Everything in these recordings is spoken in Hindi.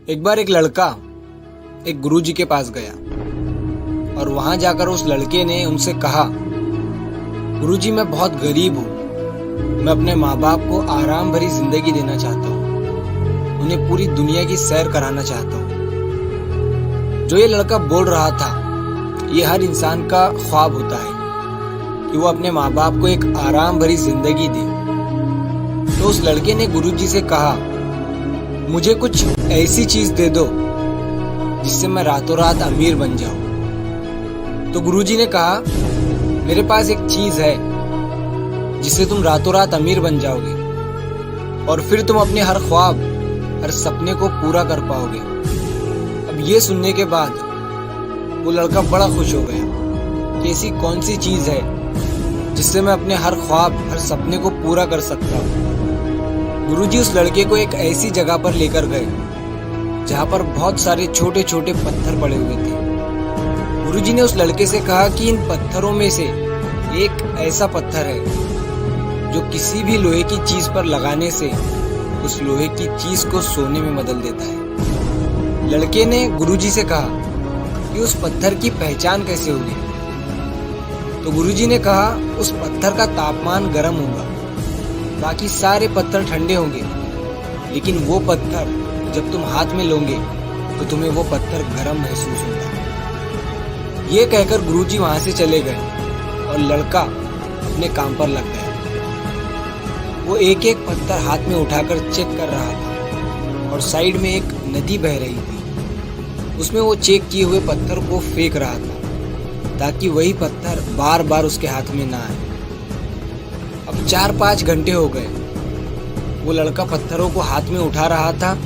एक बार एक लड़का एक गुरुजी के पास गया और वहां जाकर उस लड़के ने उनसे कहा, गुरुजी मैं बहुत गरीब हूँ, मैं अपने माँ बाप को आराम भरी जिंदगी देना चाहता हूँ, उन्हें पूरी दुनिया की सैर कराना चाहता हूँ। जो ये लड़का बोल रहा था, ये हर इंसान का ख्वाब होता है कि वो अपने माँ बाप को एक आराम भरी जिंदगी दे। तो उस लड़के ने गुरुजी से कहा, मुझे कुछ ऐसी चीज दे दो जिससे मैं रातों रात अमीर बन जाऊं। तो गुरुजी ने कहा, मेरे पास एक चीज है जिससे तुम रातों रात अमीर बन जाओगे और फिर तुम अपने हर ख्वाब, हर सपने को पूरा कर पाओगे। अब ये सुनने के बाद वो लड़का बड़ा खुश हो गया कि ऐसी कौन सी चीज है जिससे मैं अपने हर ख्वाब, हर सपने को पूरा कर सकता हूँ। गुरुजी उस लड़के को एक ऐसी जगह पर लेकर गए जहाँ पर बहुत सारे छोटे छोटे पत्थर पड़े हुए थे। गुरुजी ने उस लड़के से कहा कि इन पत्थरों में से एक ऐसा पत्थर है जो किसी भी लोहे की चीज पर लगाने से उस लोहे की चीज को सोने में बदल देता है। लड़के ने गुरुजी से कहा कि उस पत्थर की पहचान कैसे होगी। तो गुरुजी ने कहा, उस पत्थर का तापमान गर्म होगा, बाकी सारे पत्थर ठंडे होंगे, लेकिन वो पत्थर जब तुम हाथ में लोगे तो तुम्हें वो पत्थर गर्म महसूस होगा। ये कहकर गुरुजी वहां से चले गए और लड़का अपने काम पर लग गया। वो एक एक पत्थर हाथ में उठाकर चेक कर रहा था और साइड में एक नदी बह रही थी, उसमें वो चेक किए हुए पत्थर को फेंक रहा था ताकि वही पत्थर बार बार उसके हाथ में ना आए। अब 4-5 घंटे हो गए। वो लड़का पत्थरों को हाथ में उठा रहा था,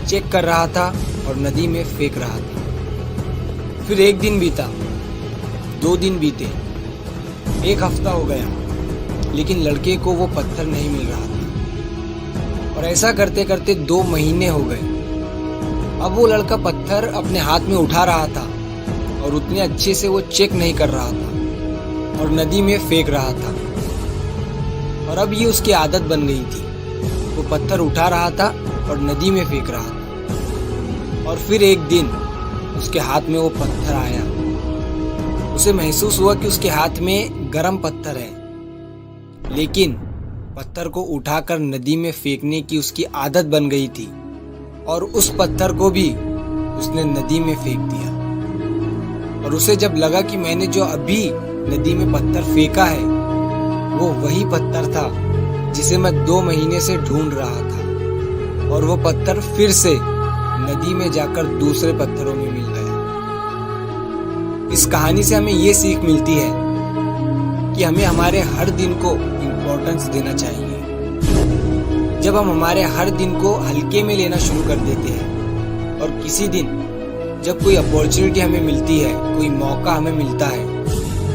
चेक कर रहा था और नदी में फेंक रहा था। फिर 1 दिन बीता, 2 दिन बीते, 1 हफ्ता हो गया, लेकिन लड़के को वो पत्थर नहीं मिल रहा था। और ऐसा करते करते 2 महीने हो गए। अब वो लड़का पत्थर अपने हाथ में उठा रहा था और उतने अच्छे से वो चेक नहीं कर रहा था और नदी में फेंक रहा था। और अब ये उसकी आदत बन गई थी, वो पत्थर उठा रहा था और नदी में फेंक रहा था। और फिर एक दिन उसके हाथ में वो पत्थर आया। उसे महसूस हुआ कि उसके हाथ में गर्म पत्थर है, लेकिन पत्थर को उठाकर नदी में फेंकने की उसकी आदत बन गई थी और उस पत्थर को भी उसने नदी में फेंक दिया। और उसे जब लगा कि मैंने जो अभी नदी में पत्थर फेंका है वो वही पत्थर था जिसे मैं 2 महीने से ढूंढ रहा था, और वो पत्थर फिर से नदी में जाकर दूसरे पत्थरों में मिल गया। इस कहानी से हमें ये सीख मिलती है कि हमें हमारे हर दिन को इम्पोर्टेंस देना चाहिए। जब हम हमारे हर दिन को हल्के में लेना शुरू कर देते हैं और किसी दिन जब कोई अपॉर्चुनिटी हमें मिलती है, कोई मौका हमें मिलता है,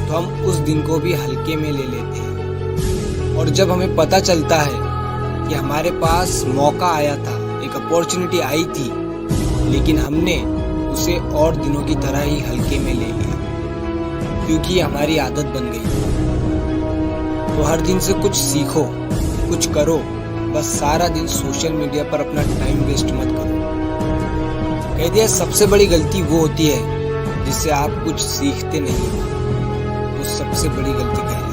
तो हम उस दिन को भी हल्के में ले लेते हैं। और जब हमें पता चलता है कि हमारे पास मौका आया था, एक अपॉर्चुनिटी आई थी, लेकिन हमने उसे और दिनों की तरह ही हल्के में ले लिया क्योंकि हमारी आदत बन गई। तो हर दिन से कुछ सीखो, कुछ करो, बस सारा दिन सोशल मीडिया पर अपना टाइम वेस्ट मत करो। कह दिया, सबसे बड़ी गलती वो होती है जिससे आप कुछ सीखते नहीं हो, वो सबसे बड़ी गलती कह